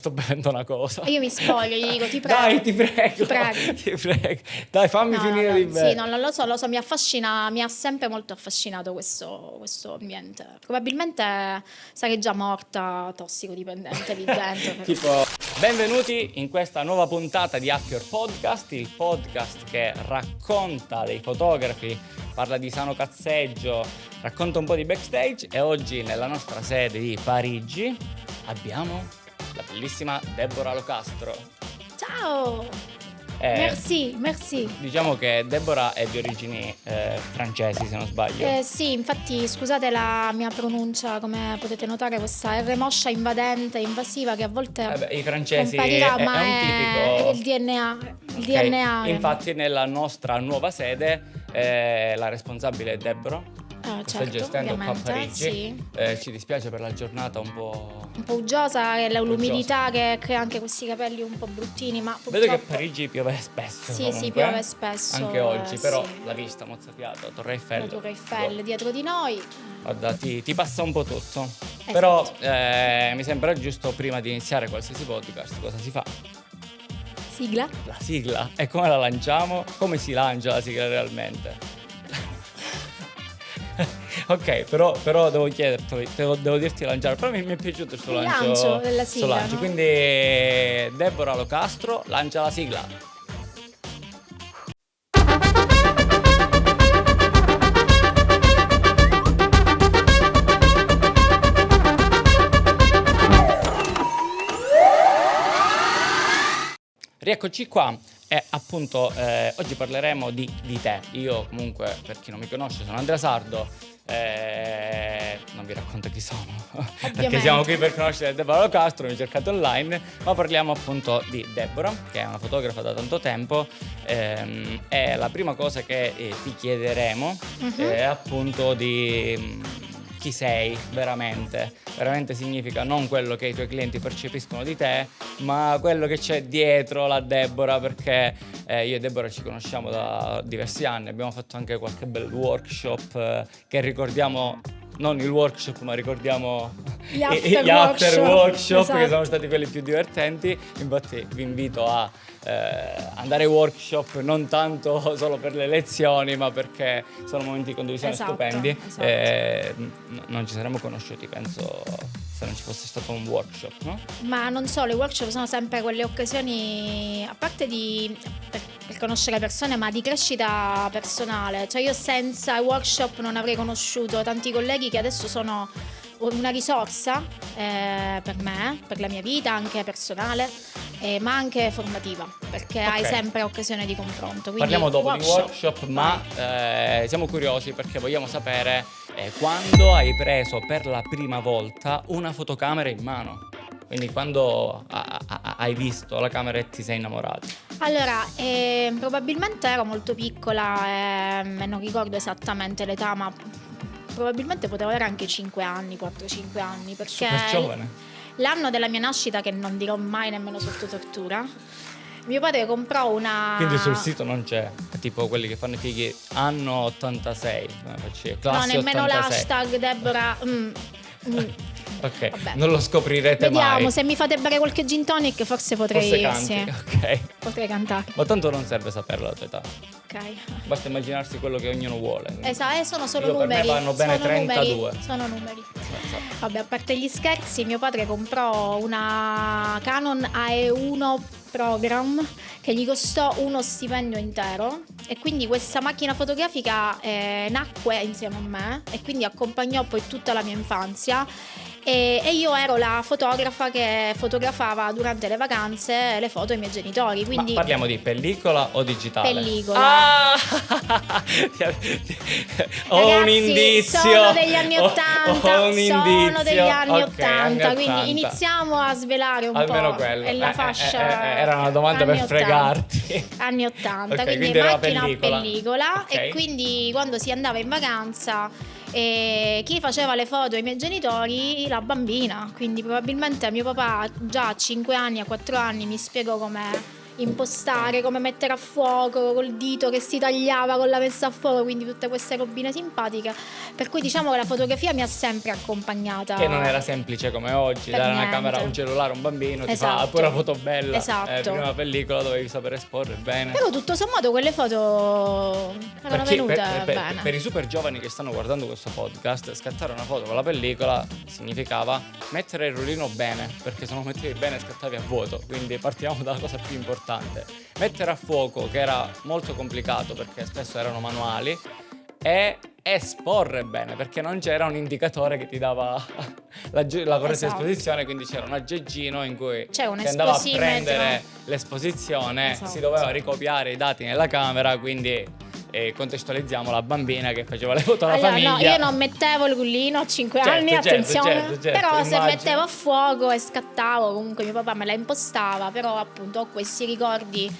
Sto bevendo una cosa. E io mi spoglio, gli dico ti prego. Dai, ti prego. Ti prego. Ti prego. Dai, fammi finire di bere. Sì, no, non lo so, mi affascina, mi ha sempre molto affascinato questo ambiente. Probabilmente sarei già morta tossicodipendente lì dentro. Tipo, benvenuti in questa nuova puntata di Hack Your Podcast, il podcast che racconta dei fotografi, parla di sano cazzeggio, racconta un po' di backstage e oggi nella nostra sede di Parigi abbiamo la bellissima Deborah Locastro. Ciao! Merci. Diciamo che Deborah è di origini francesi, se non sbaglio. Sì, infatti scusate la mia pronuncia, come potete notare questa R moscia invadente, invasiva che a volte I francesi comparirà, è ma un tipico... è il DNA. Il Okay. DNA. Infatti nella nostra nuova sede la responsabile è Deborah. Sta Certo, gestendo qua a ovviamente, Parigi. sì. Ci dispiace per la giornata un po' uggiosa e l'umidità che crea anche questi capelli un po' bruttini, ma purtroppo... Vedo che a Parigi piove spesso. Sì, comunque. sì, piove spesso. Anche oggi, però sì. la vista mozzafiato, Torre Eiffel. La Torre Eiffel dietro di noi. Guarda, ti passa un po' tutto. Però mi sembra giusto, prima di iniziare qualsiasi podcast, cosa si fa? Sigla? La sigla. E come la lanciamo? Come si lancia la sigla realmente? Ok, però devo chiederti, devo dirti lanciare. Però mi è piaciuto il suo lancio della sigla, no? Quindi Deborah Locastro lancia la sigla. Rieccoci qua e appunto oggi parleremo di te. Io comunque, per chi non mi conosce, sono Andrea Sardo, non vi racconto chi sono perché siamo qui per conoscere Deborah Locastro, mi cercate online, ma parliamo appunto di Deborah, che è una fotografa da tanto tempo e la prima cosa che ti chiederemo è appunto di... chi sei veramente. Veramente significa non quello che i tuoi clienti percepiscono di te, ma quello che c'è dietro la Deborah, perché io e Deborah ci conosciamo da diversi anni, abbiamo fatto anche qualche bel workshop che ricordiamo, non il workshop ma ricordiamo gli after workshop, esatto. Che sono stati quelli più divertenti. Infatti vi invito a andare ai workshop non tanto solo per le lezioni, ma perché sono momenti di condivisione stupendi. Non ci saremmo conosciuti, penso, se non ci fosse stato un workshop, no? Ma non solo, i workshop sono sempre quelle occasioni, a parte per conoscere persone, ma di crescita personale. Cioè io senza i workshop non avrei conosciuto tanti colleghi che adesso sono una risorsa per me, per la mia vita anche personale, ma anche formativa, perché hai sempre occasione di confronto. Quindi parliamo dopo di workshop, ma siamo curiosi perché vogliamo sapere quando hai preso per la prima volta una fotocamera in mano. Quindi quando hai visto la camera e ti sei innamorata? Allora, probabilmente ero molto piccola e non ricordo esattamente l'età, ma probabilmente potevo avere anche 5 anni, 4-5 anni, perché super giovane. L'anno della mia nascita, che non dirò mai nemmeno sotto tortura, mio padre comprò una... Quindi sul sito non c'è, tipo quelli che fanno i fighi anno 86, classe no, nemmeno 86. l'hashtag Deborah... Ok, vabbè. non lo scoprirete mai. Vediamo, se mi fate bere qualche gin tonic forse potrei... Forse canti, sì, ok. potrei cantare. Ma tanto non serve saperlo la tua età. Ok. Basta immaginarsi quello che ognuno vuole. Esatto, sono solo Io numeri. Per me vanno bene sono 32. Sono numeri. Esatto. Vabbè, a parte gli scherzi, mio padre comprò una Canon AE1 Program che gli costò uno stipendio intero, e quindi questa macchina fotografica nacque insieme a me e quindi accompagnò poi tutta la mia infanzia. E io ero la fotografa che fotografava durante le vacanze le foto ai miei genitori. Quindi Ma parliamo di pellicola o digitale? Pellicola. Ah! Ho Ragazzi, un indizio. sono degli anni 80. Ho un indizio. Sono degli anni Ok, 80, anni quindi 80. iniziamo a svelare un Almeno po'. quello. È la fascia. Era una domanda anni per 80. fregarti. Anni 80, Ok, quindi era macchina pellicola. Ok. E quindi quando si andava in vacanza, chi faceva le foto ai miei genitori? La bambina. Quindi probabilmente mio papà già a 5 anni, a 4 anni mi spiegò come impostare, come mettere a fuoco col dito che si tagliava con la messa a fuoco, quindi tutte queste robine simpatiche, per cui diciamo che la fotografia mi ha sempre accompagnata. Che non era semplice come oggi, dare una camera, un cellulare a un bambino, ti fa pure una foto bella, prima pellicola dovevi sapere esporre bene. Però tutto sommato quelle foto erano venute bene. Per i super giovani che stanno guardando questo podcast, scattare una foto con la pellicola significava mettere il rullino bene, perché se non mettevi bene scattavi a vuoto, quindi partiamo dalla cosa più importante. Mettere a fuoco, che era molto complicato perché spesso erano manuali, e esporre bene, perché non c'era un indicatore che ti dava la corretta esposizione, quindi c'era un aggeggino in cui si andava a prendere l'esposizione, si doveva ricopiare i dati nella camera, quindi contestualizziamo la bambina che faceva le foto alla famiglia. No, io non mettevo il rullino a 5 anni, attenzione, però se mettevo a fuoco e scattavo, comunque mio papà me la impostava, però appunto ho questi ricordi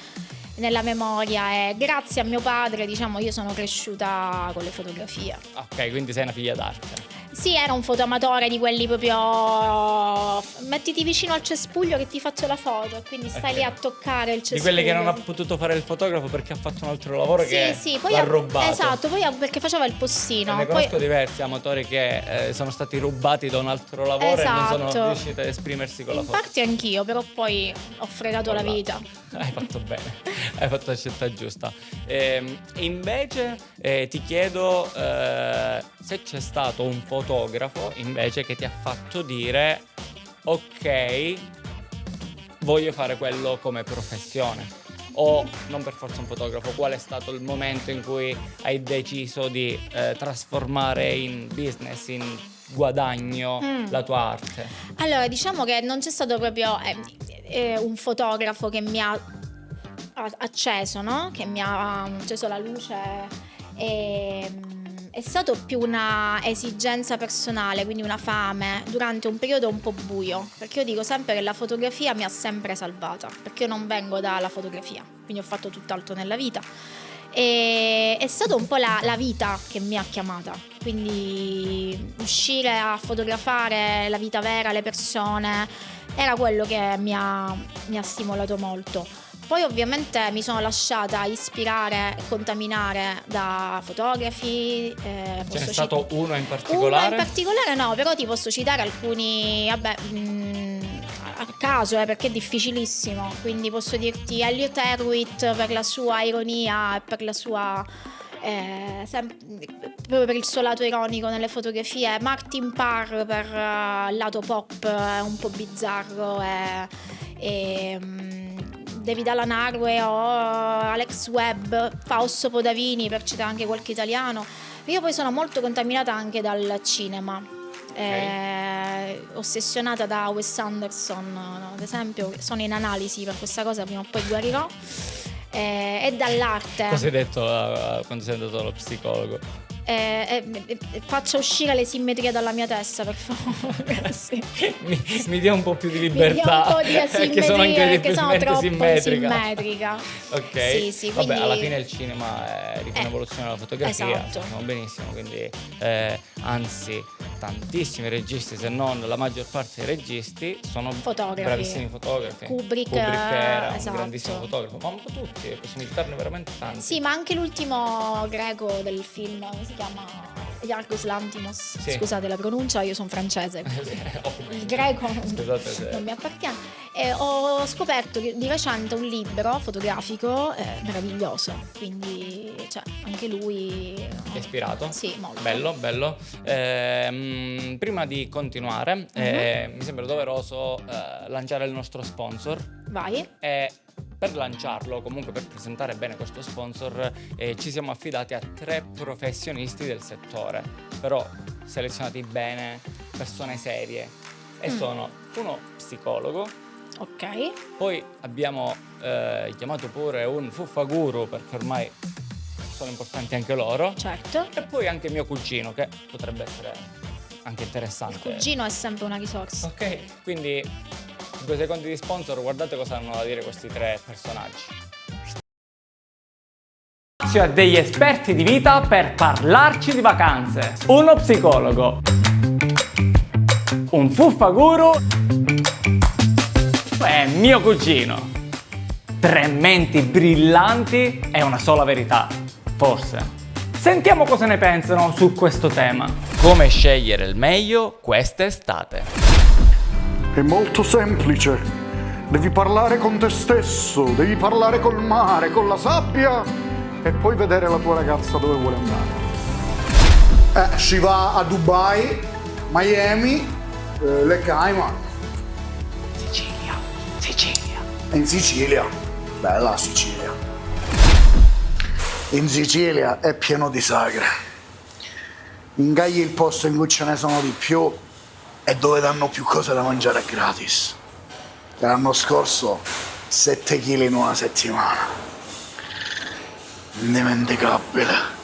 nella memoria e grazie a mio padre, diciamo, io sono cresciuta con le fotografie. Ok, quindi sei una figlia d'arte. Sì, era un fotoamatore di quelli proprio mettiti vicino al cespuglio che ti faccio la foto, quindi stai lì a toccare il cespuglio. Di quelli che non ha potuto fare il fotografo perché ha fatto un altro lavoro poi l'ha rubato. Esatto, poi perché faceva il postino. Ne conosco diversi amatori che sono stati rubati da un altro lavoro e non sono riusciti ad esprimersi con la foto. In parte anch'io, però poi ho fregato la vita. Hai fatto bene, hai fatto la scelta giusta. Invece ti chiedo se c'è stato un fotografo invece che ti ha fatto dire ok, voglio fare quello come professione, o non per forza un fotografo. Qual è stato il momento in cui hai deciso di trasformare in business, in guadagno la tua arte? Allora, diciamo che non c'è stato proprio un fotografo che mi ha acceso, no? Che mi ha acceso la luce. È stato più una esigenza personale, quindi una fame durante un periodo un po' buio, perché io dico sempre che la fotografia mi ha sempre salvata, perché io non vengo dalla fotografia, quindi ho fatto tutt'altro nella vita. E è stata un po' la vita che mi ha chiamata, quindi uscire a fotografare la vita vera, le persone, era quello che mi ha stimolato molto. Poi ovviamente mi sono lasciata ispirare e contaminare da fotografi. Ce n'è stato uno in particolare? Uno in particolare no, però ti posso citare alcuni, a caso, perché è difficilissimo. Quindi posso dirti Elliot Erwitt per la sua ironia e per la sua... proprio per il suo lato ironico nelle fotografie, Martin Parr per il lato pop un po' bizzarro David Alan Harvey o Alex Webb, Fausto Podavini, per citare anche qualche italiano. Io poi sono molto contaminata anche dal cinema, ossessionata da Wes Anderson, no? Ad esempio, sono in analisi per questa cosa, prima o poi guarirò. E dall'arte. Cosa hai detto quando sei andato allo psicologo? Faccia uscire le simmetrie dalla mia testa, per favore. Sì. mi dia un po' più di libertà. Un po' di asimmetrie, che sono troppo simmetrica. Ok. Sì, vabbè, quindi... alla fine il cinema è un'evoluzione della fotografia. Esatto. Sappiamo benissimo, quindi anzi tantissimi registi, se non la maggior parte dei registi, sono bravissimi fotografi. Kubrick era esatto. un grandissimo fotografo, ma un po' tutti, possiamo citarne veramente tanti. Sì, ma anche l'ultimo greco del film, come si chiama? Yorgos Lanthimos. Sì. Scusate la pronuncia, io sono francese. Il greco non mi appartiene. Ho scoperto di recente un libro fotografico meraviglioso, quindi anche lui è ispirato? Sì, molto. Bello. Prima di continuare mi sembra doveroso lanciare il nostro sponsor. Vai. Per lanciarlo, comunque per presentare bene questo sponsor, ci siamo affidati a 3 professionisti del settore, però selezionati bene, persone serie, e sono uno psicologo. Ok. Poi abbiamo chiamato pure un fuffaguru, perché ormai sono importanti anche loro. Certo. E poi anche mio cugino, che potrebbe essere anche interessante. Il cugino è sempre una risorsa. Ok, quindi 2 secondi di sponsor, guardate cosa hanno da dire questi 3 personaggi. A degli esperti di vita per parlarci di vacanze. Uno psicologo, un fuffaguru e mio cugino. 3 menti brillanti e una sola verità, forse. Sentiamo cosa ne pensano su questo tema. Come scegliere il meglio quest'estate? È molto semplice. Devi parlare con te stesso, devi parlare col mare, con la sabbia e poi vedere la tua ragazza dove vuole andare. Si va a Dubai, Miami, le Cayman. Sicilia. In Sicilia. Bella Sicilia. In Sicilia è pieno di sagre. Ingagli il posto in cui ce ne sono di più e dove danno più cose da mangiare gratis. L'anno scorso 7 kg in una settimana. Indimenticabile.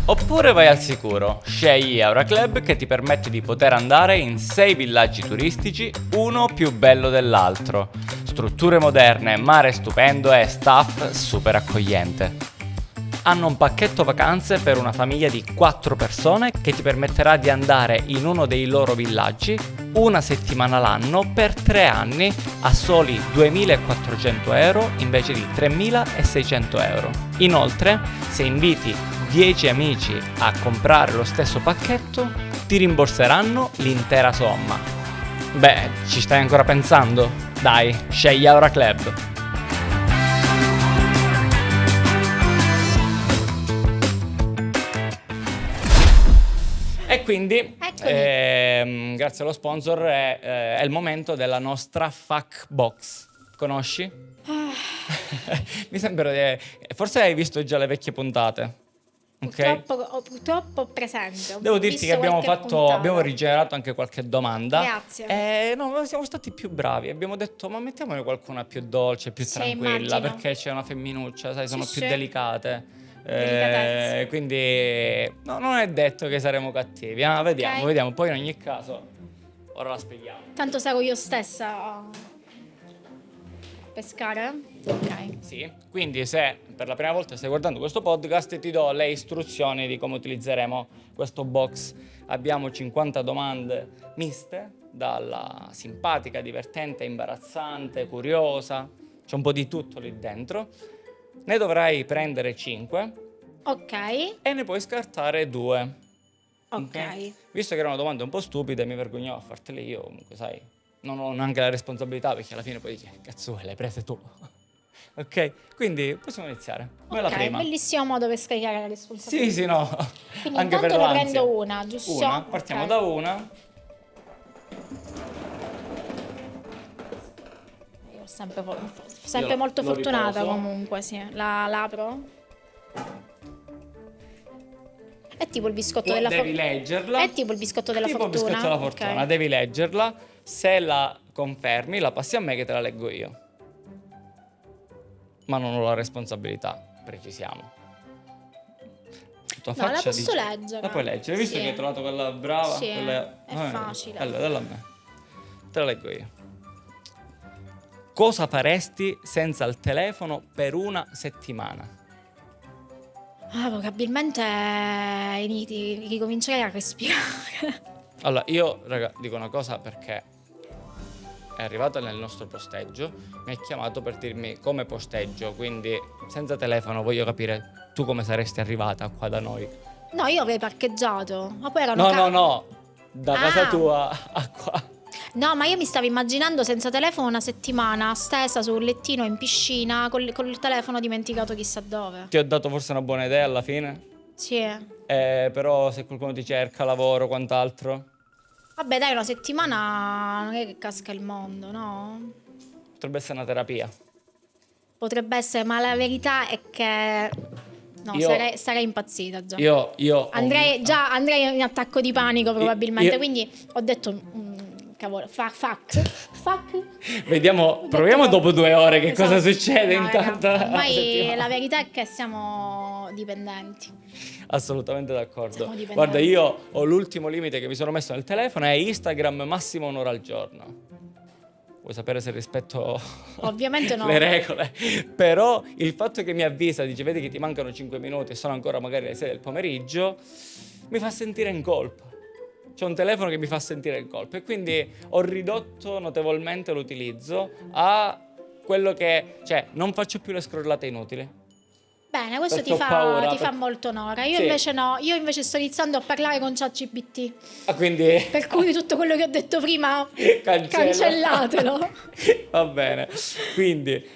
Oppure vai al sicuro, scegli Euraclub che ti permette di poter andare in 6 villaggi turistici, uno più bello dell'altro. Strutture moderne, mare stupendo e staff super accogliente. Hanno un pacchetto vacanze per una famiglia di 4 persone che ti permetterà di andare in uno dei loro villaggi una settimana l'anno per 3 anni a soli 2.400 euro invece di 3.600 euro. Inoltre, se inviti 10 amici a comprare lo stesso pacchetto, ti rimborseranno l'intera somma. Beh, ci stai ancora pensando? Dai, scegli Euraclub. E quindi, grazie allo sponsor, è il momento della nostra Fuck Box. Conosci? Mi sembra di... Forse hai visto già le vecchie puntate. Ok? Purtroppo presente. Devo dirti che abbiamo rigenerato anche qualche domanda. Grazie. No, siamo stati più bravi. Abbiamo detto, ma mettiamone qualcuna più dolce, più tranquilla, immagino. perché c'è una femminuccia, sai, sono Sì, più sì. delicate. Delicatezze. Quindi no, non è detto che saremo cattivi. Vediamo, Ok. vediamo. Poi in ogni caso, ora la spieghiamo. Tanto sarò io stessa a pescare. Ok. Sì, quindi se per la prima volta stai guardando questo podcast ti do le istruzioni di come utilizzeremo questo box. Abbiamo 50 domande miste, dalla simpatica, divertente, imbarazzante, curiosa, c'è un po' di tutto lì dentro. Ne dovrai prendere 5 Ok. e ne puoi scartare 2. Ok. Visto che erano domande un po' stupide, mi vergognavo a fartele io, comunque sai, non ho neanche la responsabilità perché alla fine poi dici, cazzo, le hai prese tu. Ok, quindi possiamo iniziare. Come la Ok, prima? bellissimo modo per scaricare la responsabilità. Sì, no, Quindi anche per intanto ne l'ansia. prendo una, giusto? Una, partiamo Ok. da una. Io ho sempre Io molto lo fortunata riposo. comunque, sì. La apro. È tipo il biscotto della Devi fortuna. leggerla. È tipo il biscotto della Tipo il fortuna. biscotto della fortuna, Ok. devi leggerla. Se la confermi, la passi a me che te la leggo io. Ma non ho la responsabilità, precisiamo. Tua No, la faccia posso dice- leggere. La puoi leggere, visto Sì. che hai trovato quella brava? Sì, quella... è facile. Allora, dalla a me. Te la leggo io. Cosa faresti senza il telefono per una settimana? Probabilmente ricomincerei a respirare. Allora, io, raga, dico una cosa perché è arrivato nel nostro posteggio, mi ha chiamato per dirmi come posteggio, quindi senza telefono voglio capire tu come saresti arrivata qua da noi. No, io avrei parcheggiato. Ma poi erano No, da casa Ah. tua a qua. No, ma io mi stavo immaginando senza telefono una settimana stesa sul lettino in piscina col telefono dimenticato chissà dove. Ti ho dato forse una buona idea alla fine, Sì. però se qualcuno ti cerca, lavoro, quant'altro, Vabbè, dai, una settimana non è che casca il mondo, no? potrebbe essere una terapia. Potrebbe essere, ma la verità è che no, Io- sarei impazzita già. Io Andrei in attacco di panico probabilmente, io- quindi ho detto cavolo, fuck. Vediamo, proviamo dopo 2 ore che cosa Esatto. succede No, intanto. raga, alla ormai settimana. la verità è che siamo dipendenti. Assolutamente d'accordo. Siamo dipendenti. Guarda, io ho l'ultimo limite che mi sono messo nel telefono, è Instagram massimo 1 ora al giorno. Vuoi sapere se rispetto Ovviamente no. le regole? Però il fatto che mi avvisa, dice vedi che ti mancano 5 minuti e sono ancora magari le 6 del pomeriggio, mi fa sentire in colpa. C'è un telefono che mi fa sentire in colpa e quindi ho ridotto notevolmente l'utilizzo a quello che, cioè, non faccio più le scrollate inutili. Bene, questo Perché ti ho paura, fa molto onore. Io Sì. invece no, io invece sto iniziando a parlare con ChatGPT. Ah, quindi Per cui tutto quello che ho detto prima cancellatelo. cancellatelo. Va bene, quindi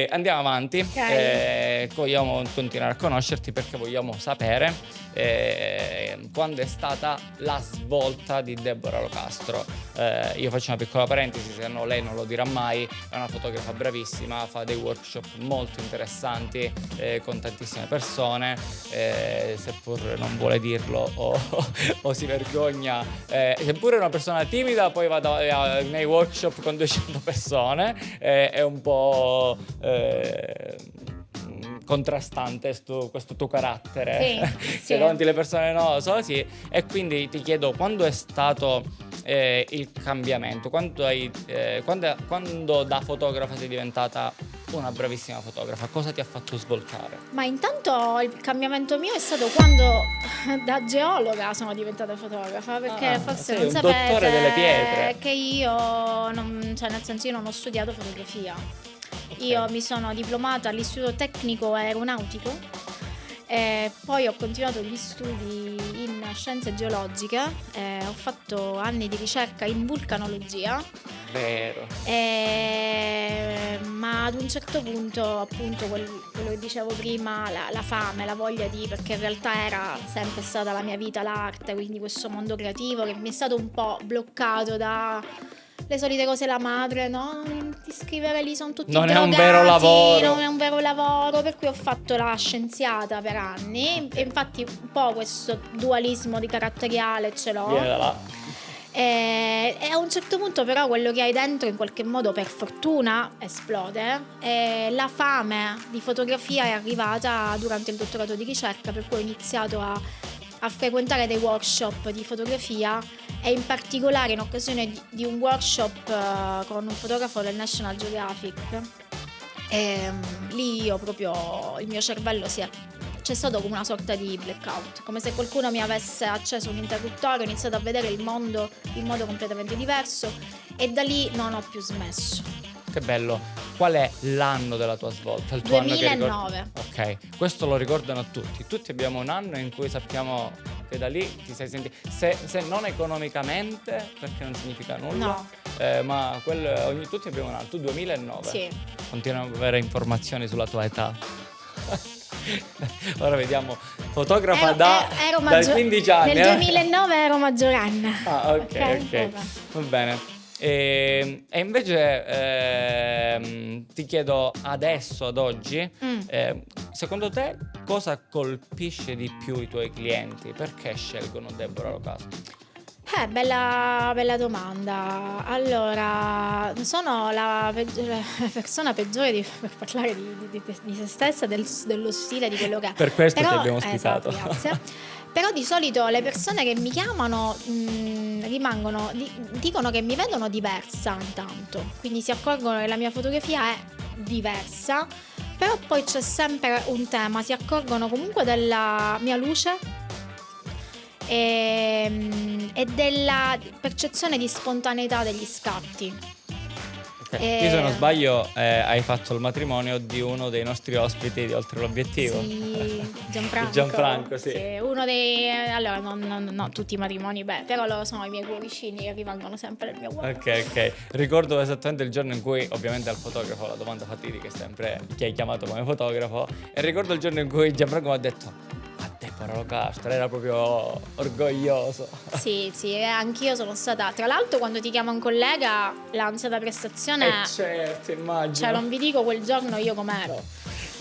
andiamo avanti. Ok. Vogliamo continuare a conoscerti perché vogliamo sapere quando è stata la svolta di Deborah Locastro. Io faccio una piccola parentesi, se no lei non lo dirà mai, è una fotografa bravissima, fa dei workshop molto interessanti con tantissime persone, seppur non vuole dirlo o si vergogna, seppure è una persona timida, poi va nei workshop con 200 persone, è un po' contrastante questo tuo carattere. Sì, Se sì. davanti le persone no, so sì. E quindi ti chiedo, quando è stato il cambiamento? Quando da fotografa sei diventata una bravissima fotografa? Cosa ti ha fatto svoltare? Ma intanto il cambiamento mio è stato quando da geologa sono diventata fotografa, perché forse sei non un sapete dottore delle pietre. che io non, cioè nel senso io non ho studiato fotografia. Io mi sono diplomata all'Istituto Tecnico Aeronautico e poi ho continuato gli studi in scienze geologiche, ho fatto anni di ricerca in vulcanologia. Vero. Ma ad un certo punto, appunto, quello che dicevo prima, la fame, la voglia perché in realtà era sempre stata la mia vita l'arte, quindi questo mondo creativo che mi è stato un po' bloccato da le solite cose, la madre, no? Non ti scrivere lì, sono tutti Non è drogati, un vero lavoro. non è un vero lavoro, per cui ho fatto la scienziata per anni e infatti un po' questo dualismo di caratteriale ce l'ho. Viene da là. E a un certo punto però quello che hai dentro in qualche modo per fortuna esplode e la fame di fotografia è arrivata durante il dottorato di ricerca, per cui ho iniziato a frequentare dei workshop di fotografia e in particolare in occasione di un workshop con un fotografo del National Geographic e lì io proprio il mio cervello c'è stato come una sorta di blackout, come se qualcuno mi avesse acceso un interruttore, ho iniziato a vedere il mondo in modo completamente diverso e da lì non ho più smesso. Che bello. Qual è l'anno della tua svolta? Il tuo 2009. anno che ricordi? Ok, questo lo ricordano tutti. Tutti abbiamo un anno in cui sappiamo che da lì ti sei sentito. Se non economicamente, perché non significa nulla. No. Ma tutti abbiamo un anno. Tu 2009. Sì. Continuiamo ad avere informazioni sulla tua età. Ora vediamo. Fotografa da 15 anni. Nel 2009 ero maggiorenne. Ah, ok. Va bene. E invece ti chiedo adesso, ad oggi, secondo te cosa colpisce di più i tuoi clienti? Perché scelgono Deborah Locastro? Bella domanda. Allora, sono la persona peggiore per parlare di se stessa, dello stile, di quello che è. Per questo Però, ti abbiamo ospitato. Esatto, grazie. Però di solito le persone che mi chiamano dicono che mi vedono diversa intanto, quindi si accorgono che la mia fotografia è diversa, però poi c'è sempre un tema, si accorgono comunque della mia luce e della percezione di spontaneità degli scatti. Io, se non sbaglio, hai fatto il matrimonio di uno dei nostri ospiti di Oltre l'Obiettivo. Sì, Gianfranco. Gianfranco, sì. Uno dei... Allora, non tutti i matrimoni, però loro sono i miei cuoricini che rimangono sempre nel mio cuore. Ok. Ricordo esattamente il giorno in cui, ovviamente al fotografo, la domanda fatidica è sempre chi hai chiamato come fotografo, e ricordo il giorno in cui Gianfranco mi ha detto: Deborah Locastro, era proprio orgoglioso. Sì, anch'io sono stata. Tra l'altro, quando ti chiama un collega, l'ansia da prestazione. Certo, immagino. Cioè, non vi dico quel giorno io com'ero.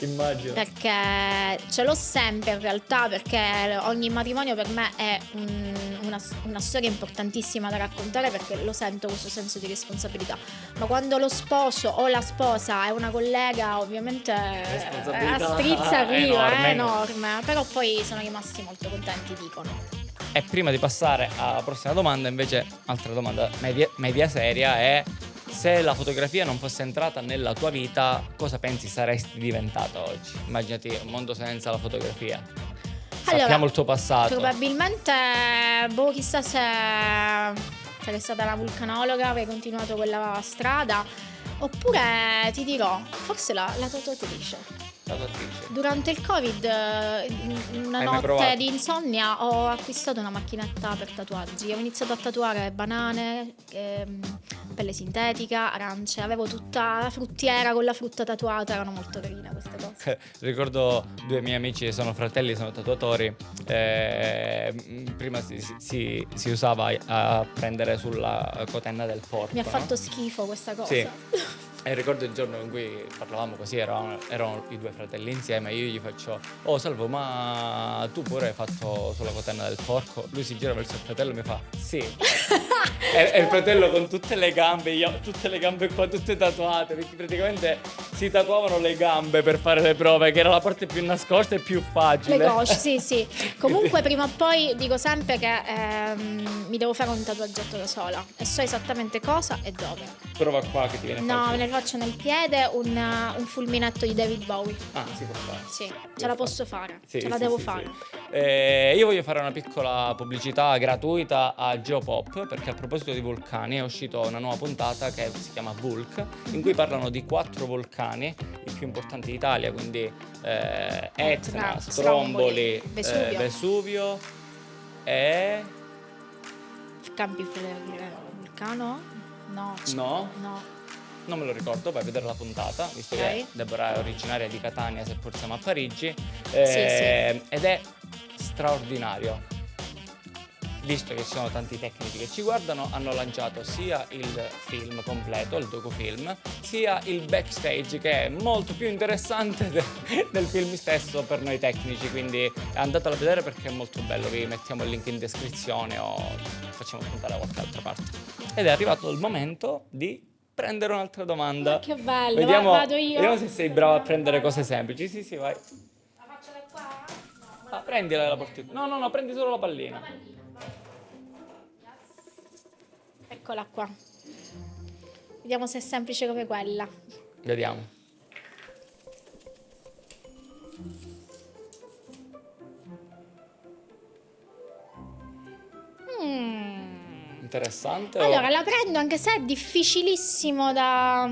Immagino. Perché ce l'ho sempre in realtà, perché ogni matrimonio per me è una storia importantissima da raccontare, perché lo sento questo senso di responsabilità. Ma quando lo sposo o la sposa è una collega, ovviamente la strizza arriva, è enorme. Però poi sono rimasti molto contenti, dicono. E prima di passare alla prossima domanda, invece, altra domanda media seria è: se la fotografia non fosse entrata nella tua vita, cosa pensi saresti diventata oggi? Immaginati un mondo senza la fotografia. Sappiamo il tuo passato. Probabilmente, chissà se sarei stata una vulcanologa, avrei continuato quella strada. Oppure ti dirò, forse la tatuatrice. Tatuatrice. Durante il Covid, una Hai mai notte provato? di insonnia, ho acquistato una macchinetta per tatuaggi. Ho iniziato a tatuare banane, pelle sintetica, arance. Avevo tutta la fruttiera con la frutta tatuata, erano molto carine queste cose. Ricordo 2 miei amici, sono fratelli, sono tatuatori. Prima si usava a prendere sulla cotenna del porco. Mi ha no? fatto schifo questa cosa. Sì. E ricordo il giorno in cui parlavamo così, erano i 2 fratelli insieme, e io gli faccio: oh Salvo, ma tu pure hai fatto sulla cotenna del porco? Lui si gira verso il fratello e mi fa: sì. e il fratello con tutte le gambe, tutte le gambe qua, tutte tatuate, perché praticamente si tatuavano le gambe per fare le prove, che era la parte più nascosta e più facile. Le cosce, sì, sì. Comunque prima o poi dico sempre che mi devo fare un tatuaggetto da sola e so esattamente cosa e dove. Prova qua che ti viene No, me facile. ne faccio nel piede un fulminetto di David Bowie. Ah, si può fare. Sì, ce la posso fare, Sì, ce la sì, devo sì, fare. sì. Io voglio fare una piccola pubblicità gratuita a Geopop, perché a proposito di vulcani è uscita una nuova puntata che si chiama Vulc, in cui parlano di 4 vulcani, i più importanti d'Italia, quindi Etna, Stromboli, Vesuvio. Vesuvio e... Campi Vulcano? No. No? No. Non me lo ricordo, vai a vedere la puntata, visto Ok. che Deborah è originaria di Catania, seppur siamo a Parigi, Sì. ed è straordinario. Visto che ci sono tanti tecnici che ci guardano, hanno lanciato sia il film completo, il docufilm, sia il backstage, che è molto più interessante del film stesso per noi tecnici, quindi andatelo a vedere perché è molto bello, vi mettiamo il link in descrizione o facciamo puntare da qualche altra parte. Ed è arrivato il momento di prendere un'altra domanda. Ma che bello, Vediamo, vado io? vediamo se sei brava a prendere cose semplici. Sì, sì, vai. La faccio da qua? Ah, prendila la porti. No, prendi solo la pallina. Eccola qua. Vediamo se è semplice come quella. Vediamo. Interessante. Allora, la prendo anche se è difficilissimo da...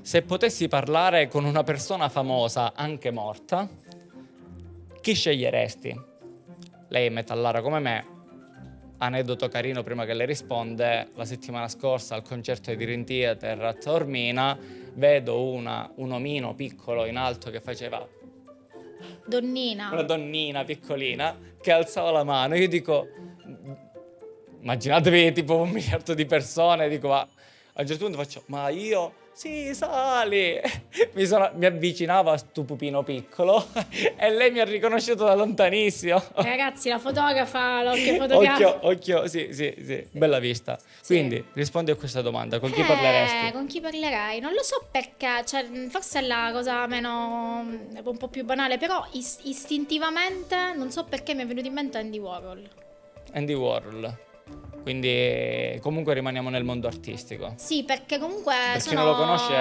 Se potessi parlare con una persona famosa, anche morta, chi sceglieresti? Lei è metallara come me. Aneddoto carino prima che lei risponde: la settimana scorsa al concerto di Dream Theater a Taormina vedo un omino piccolo in alto che faceva, Donnina. una donnina piccolina che alzava la mano. Io dico, immaginatevi tipo 1 miliardo di persone, dico, ma a un certo punto faccio, ma io... Sì, sali! Mi avvicinavo a sto pupino piccolo e lei mi ha riconosciuto da lontanissimo. Ragazzi, la fotografa, l'occhio fotografico. Occhio, sì, bella vista. Quindi, rispondi a questa domanda, con chi parleresti? Con chi parlerei? Non lo so perché, cioè, forse è la cosa meno, un po' più banale, però istintivamente, non so perché mi è venuto in mente Andy Warhol. Andy Warhol. Quindi comunque rimaniamo nel mondo artistico. Sì, perché comunque Per chi non lo conosce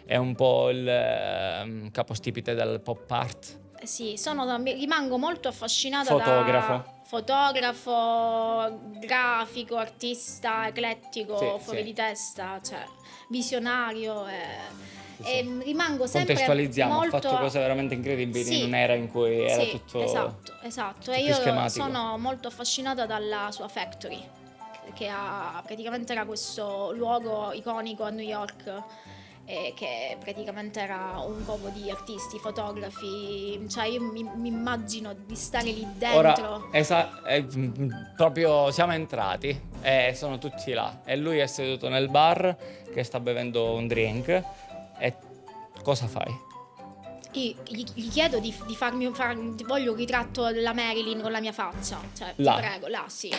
è un po' il capostipite del pop art. Sì, rimango molto affascinata Fotografo. Fotografo, grafico, artista, eclettico, Sì, fuori sì. di testa, cioè visionario Sì. e rimango sempre Contestualizziamo, molto... ha fatto cose veramente incredibili Sì. in un'era in cui era Sì, tutto esatto. più E io schematico. sono molto affascinata dalla sua factory, che praticamente era questo luogo iconico a New York, che praticamente era un covo di artisti, fotografi, cioè io mi immagino di stare lì dentro. Ora, proprio siamo entrati e sono tutti là e lui è seduto nel bar che sta bevendo un drink. E cosa fai? Io gli chiedo di voglio un ritratto della Marilyn con la mia faccia, cioè Là. ti prego, là sì.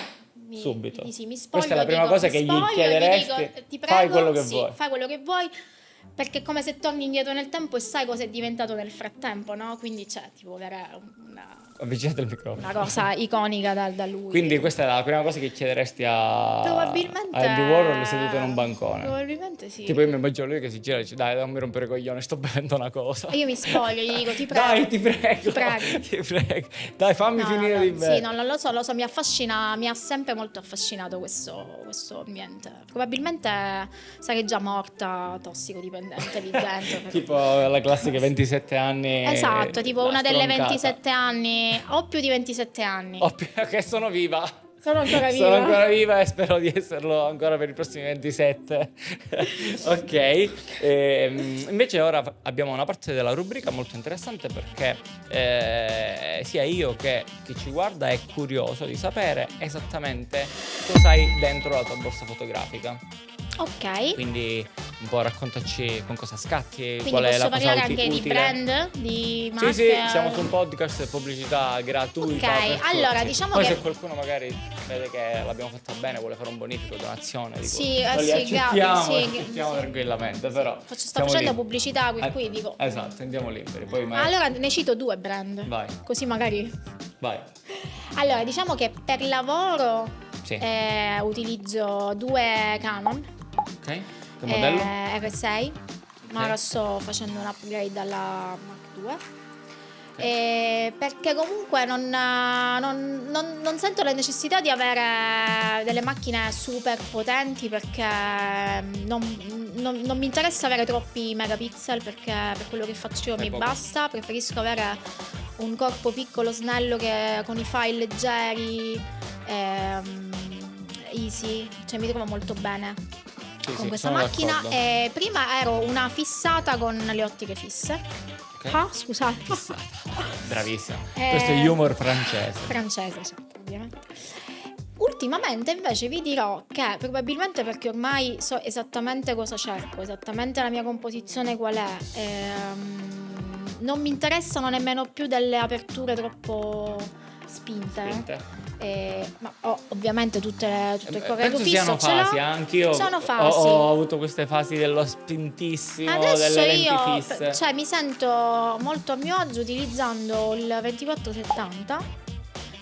Subito. Sì, mi spoglio, Questa è la prima cosa che gli chiederesti. ti prego, Fai quello che sì, vuoi. fai quello che vuoi, perché è come se torni indietro nel tempo e sai cosa è diventato nel frattempo, no? Quindi ti può avere Avvicinate il microfono. Una cosa iconica da lui. Quindi questa è la prima cosa che chiederesti Probabilmente a Andy Warhol seduto in un bancone. Probabilmente sì. Tipo io mi immagino lui che si gira e dice dai, non mi rompere i coglioni, sto bevendo una cosa. E io mi spoglio, gli dico ti prego. Dai, ti prego. Ti prego. Ti prego. Dai, fammi finire di bere. Sì, no, non lo so, mi affascina, mi ha sempre molto affascinato questo ambiente. Probabilmente sarei già morta tossicodipendente lì dentro. Però. Tipo la classica 27 anni. Esatto, tipo una delle stroncata. 27 anni o più di 27 anni. Che sono viva. Sono ancora viva. Sono ancora viva e spero di esserlo ancora per i prossimi 27. Ok. Invece ora abbiamo una parte della rubrica molto interessante perché sia io che chi ci guarda è curioso di sapere esattamente cosa hai dentro la tua borsa fotografica. Ok. Quindi un po' raccontaci con cosa scatti, Quindi qual è posso la cosa parlare anche utile. di brand, di marche? Sì, siamo su un podcast pubblicità gratuita. Ok, per allora, tutti. diciamo Poi che- se qualcuno magari vede che l'abbiamo fatta bene, vuole fare un bonifico, donazione, dico, Sì, noi li sì, accettiamo, sì, accettiamo sì. tranquillamente, però Sto siamo facendo liberi. pubblicità, qui dico. Esatto, andiamo liberi. Poi magari... Allora ne cito 2 brand. Vai. Così magari. Vai. Allora, diciamo che per lavoro Sì. utilizzo 2 Canon. Ok. Che modello? R6. Ma Ok. ora sto facendo un upgrade alla Mark II. Perché comunque non sento la necessità di avere delle macchine super potenti, perché non mi interessa avere troppi megapixel, perché per quello che faccio io Fai mi poco. basta. Preferisco avere un corpo piccolo, snello, che con i file leggeri, easy, cioè mi trovo molto bene Sì, con sì, questa sono macchina. d'accordo. Prima ero una fissata con le ottiche fisse. Ok. Ah, scusate. Bravissima. Questo è humor francese. Francese, certo, ovviamente. Ultimamente invece vi dirò che probabilmente perché ormai so esattamente cosa cerco, esattamente la mia composizione qual è, non mi interessano nemmeno più delle aperture troppo spinte. Ma ovviamente tutto il corretto Penso fisso siano ce l'ho. fasi, anch'io Sono ho fasi. avuto queste fasi dello spintissimo, Adesso delle lenti io fisse. cioè, mi sento molto a mio agio utilizzando il 24-70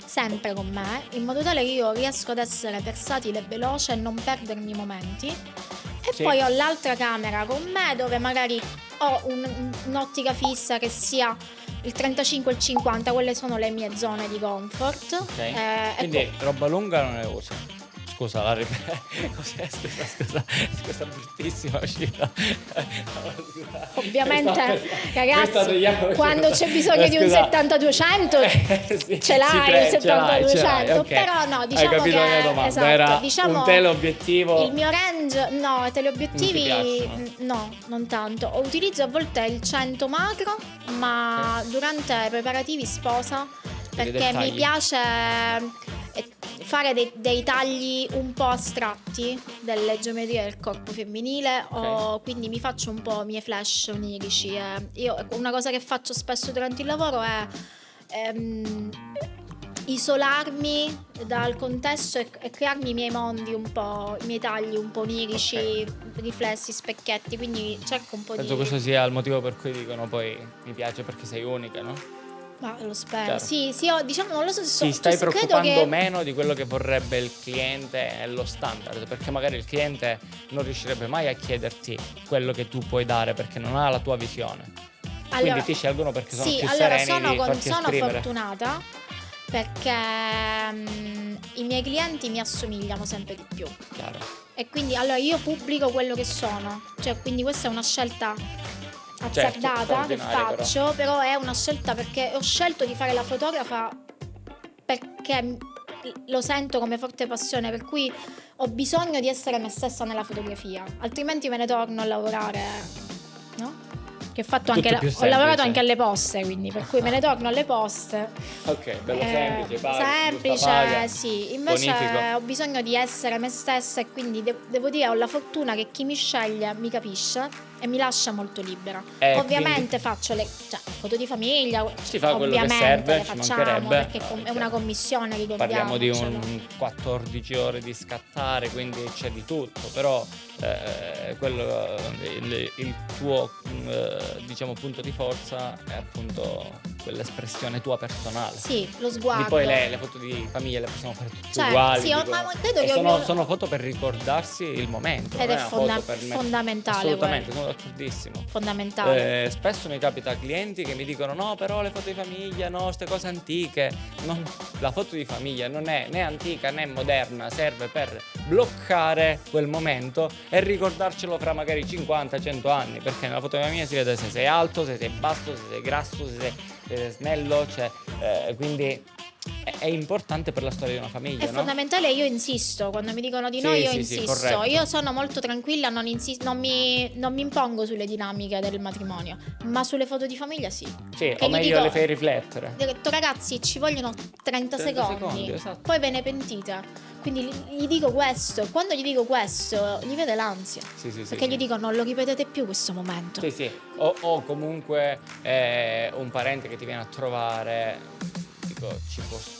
sempre con me, in modo tale che io riesco ad essere versatile e veloce e non perdermi i momenti. E Sì. poi ho l'altra camera con me, dove magari ho un'ottica fissa che sia il 35 e il 50, quelle sono le mie zone di comfort. Ok. Quindi roba lunga non ne usi. Scusa, la cos'è? Scusa, bruttissima uscita. Ovviamente, ragazzi, tagliamo- quando c'è bisogno di un Scusa. 70-200 Sì, ce l'hai il ce l'hai, 70-200, ok. però no, Hai diciamo capito la mia che domanda, esatto, era diciamo un teleobiettivo. il mio range, no, i teleobiettivi Non ti piacciono? no, non tanto. Utilizzo a volte il 100 macro, ma durante i preparativi sposa, perché mi dettagli. piace fare dei tagli un po' astratti delle geometrie del corpo femminile, o quindi mi faccio un po' i miei flash onirici. Io una cosa che faccio spesso durante il lavoro è isolarmi dal contesto e crearmi i miei mondi un po', i miei tagli un po' onirici, riflessi, specchietti, quindi cerco un po' Penso questo sia il motivo per cui dicono poi mi piace perché sei unica, no? Ma lo spero. Chiaro. Sì, io diciamo non lo so se Ti stai credo preoccupando che meno di quello che vorrebbe il cliente e lo standard, perché magari il cliente non riuscirebbe mai a chiederti quello che tu puoi dare perché non ha la tua visione. Quindi ti scelgono perché sono più sereni di farti sono esprimere. fortunata perché i miei clienti mi assomigliano sempre di più. Chiaro. E quindi allora io pubblico quello che sono, cioè quindi questa è una scelta azzardata che straordinaria, faccio, però è una scelta perché ho scelto di fare la fotografa perché lo sento come forte passione, per cui ho bisogno di essere me stessa nella fotografia, altrimenti me ne torno a lavorare, no? Che ho fatto Tutto anche più ho lavorato semplice. anche alle poste, quindi per cui me ne torno alle poste. Ok, bello semplice, paghi, semplice, busta paga, sì. Invece bonifico. ho bisogno di essere me stessa, e quindi devo dire ho la fortuna che chi mi sceglie mi capisce e mi lascia molto libera. Ovviamente faccio le foto di famiglia, Si fa quello che ovviamente serve, le ci facciamo mancherebbe. perché è una commissione, ricordiamo. Parliamo di un 14 ore di scattare, quindi c'è di tutto, però quello il tuo diciamo punto di forza è appunto quell'espressione tua personale. Sì, lo sguardo. E poi le foto di famiglia le possiamo fare tutte Cioè, uguali. sì, dico. ma credo E che sono foto per ricordarsi il momento. Ed non è una foto per me. fondamentale. Assolutamente, sono d'accordissimo. Fondamentale. Spesso mi capita clienti che mi dicono no, però le foto di famiglia, no, queste cose antiche. La foto di famiglia non è né antica né moderna, serve per bloccare quel momento e ricordarcelo fra magari 50-100 anni, perché nella foto di famiglia si vede se sei alto, se sei basso, se sei grasso, se sei snello, cioè, quindi è importante per la storia di una famiglia, È fondamentale, io insisto, quando mi dicono di no io Sì, insisto, corretto. io sono molto tranquilla, non mi impongo sulle dinamiche del matrimonio, ma sulle foto di famiglia sì. Sì, Che o gli meglio dico- le fai riflettere. Gli ho detto ragazzi ci vogliono 30 secondi, esatto. poi ve ne pentite. Quindi gli dico questo, quando gli dico questo gli vede l'ansia, Sì, perché gli dico non lo ripetete più questo momento. Sì, sì. O comunque un parente che ti viene a trovare, dico,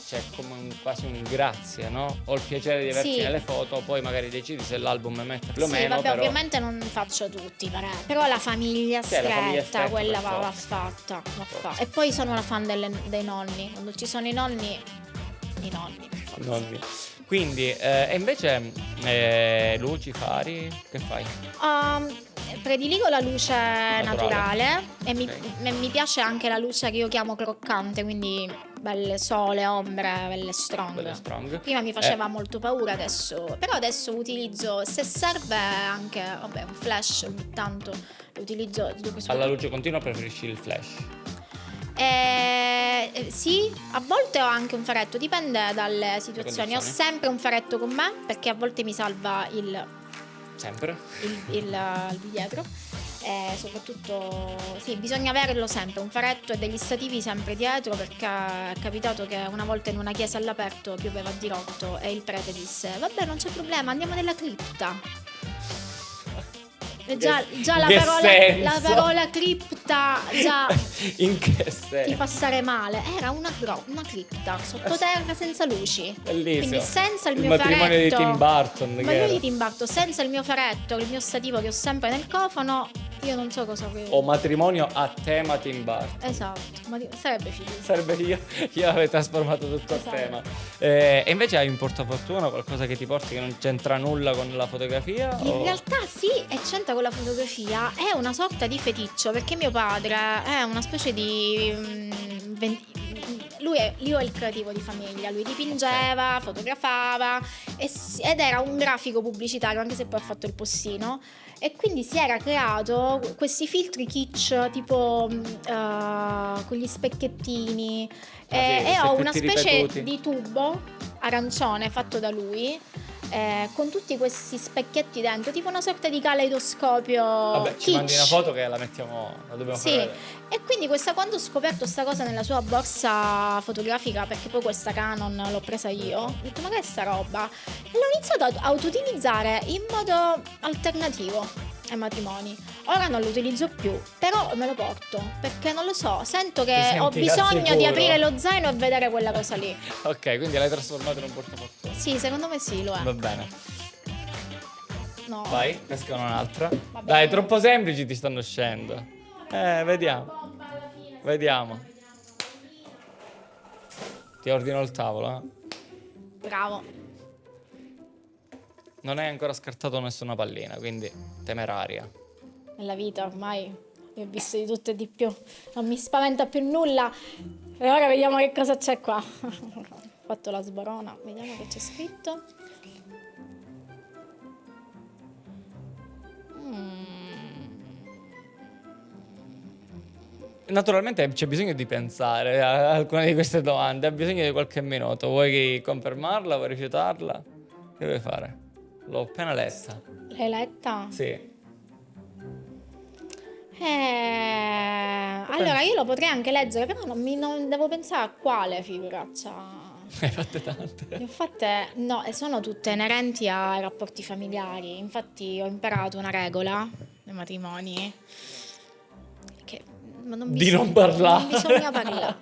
c'è come quasi un grazie, no? Ho il piacere di averti Sì. nelle foto, poi magari decidi se l'album metterlo o Sì, meno, vabbè, però ovviamente non faccio tutti, però la famiglia Sì, la famiglia stretta, stretta, quella per va forza. fatta, va fatta. E poi sono la fan dei nonni, quando ci sono i nonni. nonni. Quindi, e invece luci, fari, che fai? Prediligo la luce naturale e Ok. mi piace anche la luce che io chiamo croccante, quindi belle sole, ombre, belle strong. Belle strong. Prima mi faceva molto paura, però adesso utilizzo, se serve anche, vabbè, un flash ogni tanto lo utilizzo. Alla luce continua preferisci il flash? Sì, a volte ho anche un faretto, dipende dalle situazioni. Ho condizioni. sempre un faretto con me perché a volte mi salva il Sempre? di dietro. Soprattutto sì, bisogna averlo sempre, un faretto e degli stativi sempre dietro, perché è capitato che una volta in una chiesa all'aperto pioveva a dirotto e il prete disse vabbè non c'è problema, andiamo nella cripta. E già la parola cripta già In che ti senso? fa stare male. Era una cripta sottoterra senza luci. Bellissimo. Quindi senza il mio matrimonio faretto, di Tim Burton. il matrimonio di Tim Burton, senza il mio faretto, il mio stativo che ho sempre nel cofano, io non so cosa avrei. O matrimonio a tema Tim Burton. Esatto, ma sarebbe figo. Sarebbe io avrei trasformato tutto Esatto. a tema. E invece hai in portafortuna qualcosa che ti porti che non c'entra nulla con la fotografia? In realtà sì, e c'entra con la fotografia, è una sorta di feticcio, perché mio padre è una specie di lui è il creativo di famiglia, lui dipingeva, fotografava ed era un grafico pubblicitario, anche se poi ha fatto il postino, e quindi si era creato questi filtri kitsch tipo con gli specchiettini e ho una effetti specie ripetuti. di tubo arancione fatto da lui con tutti questi specchietti dentro, tipo una sorta di caleidoscopio Vabbè, ci mandi una kitsch. foto che la dobbiamo Sì, far vedere. e quindi quando ho scoperto sta cosa nella sua borsa fotografica, perché poi questa Canon l'ho presa io, ho detto ma che è sta roba? E l'ho iniziato a utilizzare in modo alternativo ai matrimoni. Ora non lo utilizzo più, però me lo porto, perché non lo so, sento Ti che senti ho bisogno al di sicuro? aprire lo zaino e vedere quella cosa lì. Ok, quindi l'hai trasformato in un portafortuna. Sì, secondo me sì, lo è. Va bene. No. Vai, pescano un'altra. bene. Dai, troppo semplici ti stanno uscendo. Vediamo. Vediamo. Ti ordino il tavolo, eh? Bravo. Non hai ancora scartato nessuna pallina, quindi temeraria. Nella vita ormai ne ho viste di tutto e di più, non mi spaventa più nulla. E ora vediamo che cosa c'è qua. Ho fatto la sborona, vediamo che c'è scritto. Naturalmente c'è bisogno di pensare a alcune di queste domande, ha bisogno di qualche minuto. Vuoi confermarla, vuoi rifiutarla? Che vuoi fare? L'ho appena letta. L'hai letta? Sì. Allora io lo potrei anche leggere, però non devo pensare a quale figuraccia. Ne hai fatte tante. Ne ho fatte, no, e sono tutte inerenti ai rapporti familiari. Infatti ho imparato una regola nei matrimoni che Non parlare. Non bisogna parlare.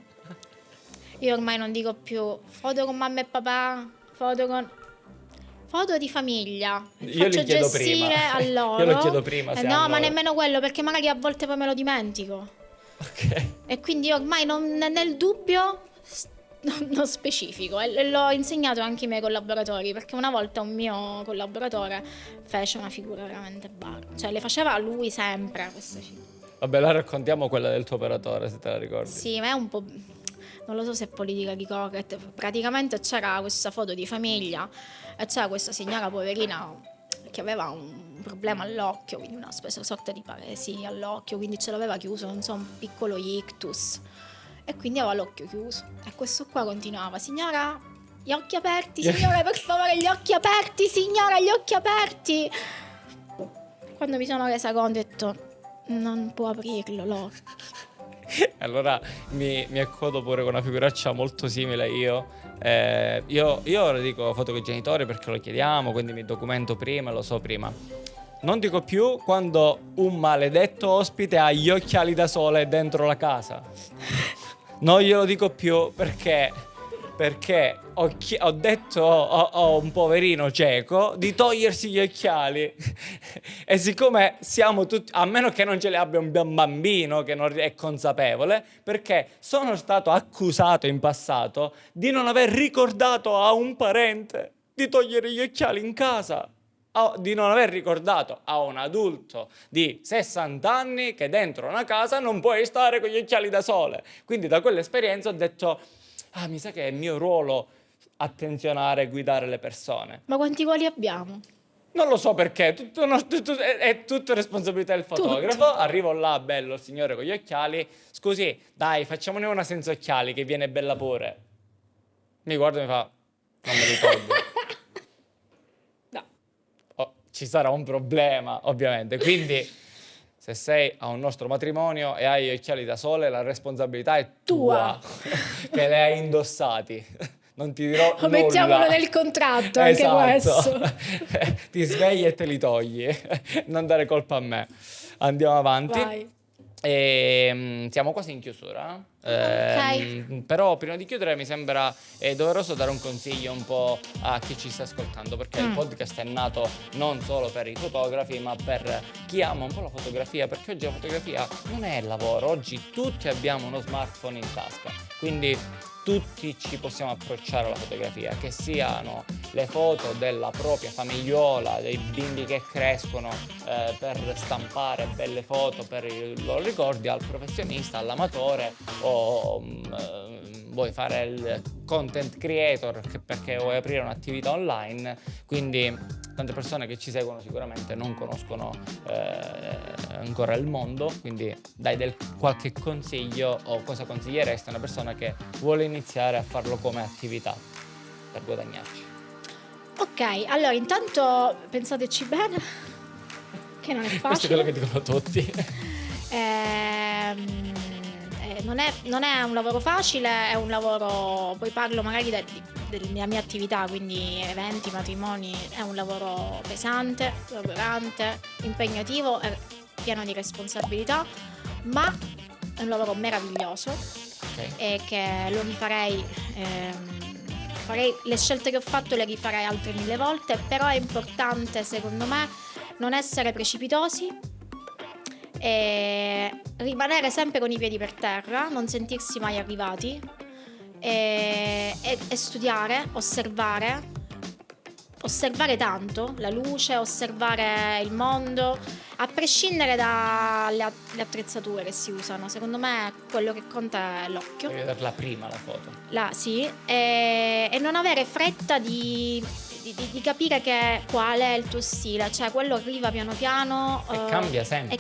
Io ormai non dico più foto con mamma e papà, foto di famiglia. Io Faccio li chiedo gestire prima. a loro. Io lo chiedo prima se no, hanno- ma nemmeno quello, perché magari a volte poi me lo dimentico. Ok. E quindi io ormai nel dubbio non specifico, e l'ho insegnato anche ai miei collaboratori, perché una volta un mio collaboratore fece una figura veramente barba, cioè le faceva a lui sempre queste figure. Vabbè, la raccontiamo quella del tuo operatore, se te la ricordi. Sì, ma è un po', non lo so se è politica di correct. Praticamente c'era questa foto di famiglia e c'era questa signora poverina che aveva un problema all'occhio, quindi una sorta di paresia all'occhio, quindi ce l'aveva chiuso, non so, un piccolo ictus, e quindi aveva l'occhio chiuso. E questo qua continuava: signora, gli occhi aperti, signora, per favore, gli occhi aperti, signora, gli occhi aperti. Quando mi sono resa conto ho detto: non può aprirlo l'occhio. Allora mi accodo pure con una figuraccia molto simile io ora dico foto con i genitori perché lo chiediamo, quindi mi documento prima, lo so prima. Non dico più quando un maledetto ospite ha gli occhiali da sole dentro la casa. Non glielo dico più perché ho detto a un poverino cieco di togliersi gli occhiali. E siccome siamo tutti, a meno che non ce li abbia un bambino che non è consapevole, perché sono stato accusato in passato di non aver ricordato a un parente di togliere gli occhiali in casa, di non aver ricordato a un adulto di 60 anni che dentro una casa non puoi stare con gli occhiali da sole. Quindi da quell'esperienza ho detto: mi sa che è mio ruolo attenzionare e guidare le persone. Ma quanti ruoli abbiamo? Non lo so perché, è tutto responsabilità del fotografo. Tutto. Arrivo là, bello, il signore con gli occhiali. Scusi, dai, facciamone una senza occhiali che viene bella pure. Mi guarda e mi fa: non me li tolgo. No. Ci sarà un problema, ovviamente. Quindi, se sei a un nostro matrimonio e hai gli occhiali da sole, la responsabilità è tua. Che le hai indossati. Non ti dirò nulla. Mettiamolo nel contratto, anche questo. Ti svegli e te li togli. Non dare colpa a me. Andiamo avanti. Vai. Siamo quasi in chiusura. Ok. Però prima di chiudere mi sembra doveroso dare un consiglio un po' a chi ci sta ascoltando, perché il podcast è nato non solo per i fotografi ma per chi ama un po' la fotografia, perché oggi la fotografia non è lavoro, oggi tutti abbiamo uno smartphone in tasca, quindi tutti ci possiamo approcciare alla fotografia, che siano le foto della propria famigliola, dei bimbi che crescono per stampare belle foto per i loro ricordi, al professionista, all'amatore, o vuoi fare il content creator perché vuoi aprire un'attività online. Quindi tante persone che ci seguono sicuramente non conoscono ancora il mondo, quindi dai qualche consiglio, o cosa consiglieresti a una persona che vuole iniziare a farlo come attività per guadagnarci? Ok, allora intanto pensateci bene, che non è facile. Questo è quello che dicono tutti. Non è un lavoro facile, è un lavoro, poi parlo magari della mia attività, quindi eventi, matrimoni, è un lavoro pesante, lavorante, impegnativo, pieno di responsabilità, ma è un lavoro meraviglioso. Okay. E che lo rifarei, farei le scelte che ho fatto, le rifarei altre 1000 volte, però è importante secondo me non essere precipitosi e rimanere sempre con i piedi per terra, non sentirsi mai arrivati e studiare, osservare tanto la luce, osservare il mondo, a prescindere dalle attrezzature che si usano. Secondo me quello che conta è l'occhio. Devi vederla prima la foto. Sì, e non avere fretta di capire qual è il tuo stile, cioè quello arriva piano piano e cambia sempre.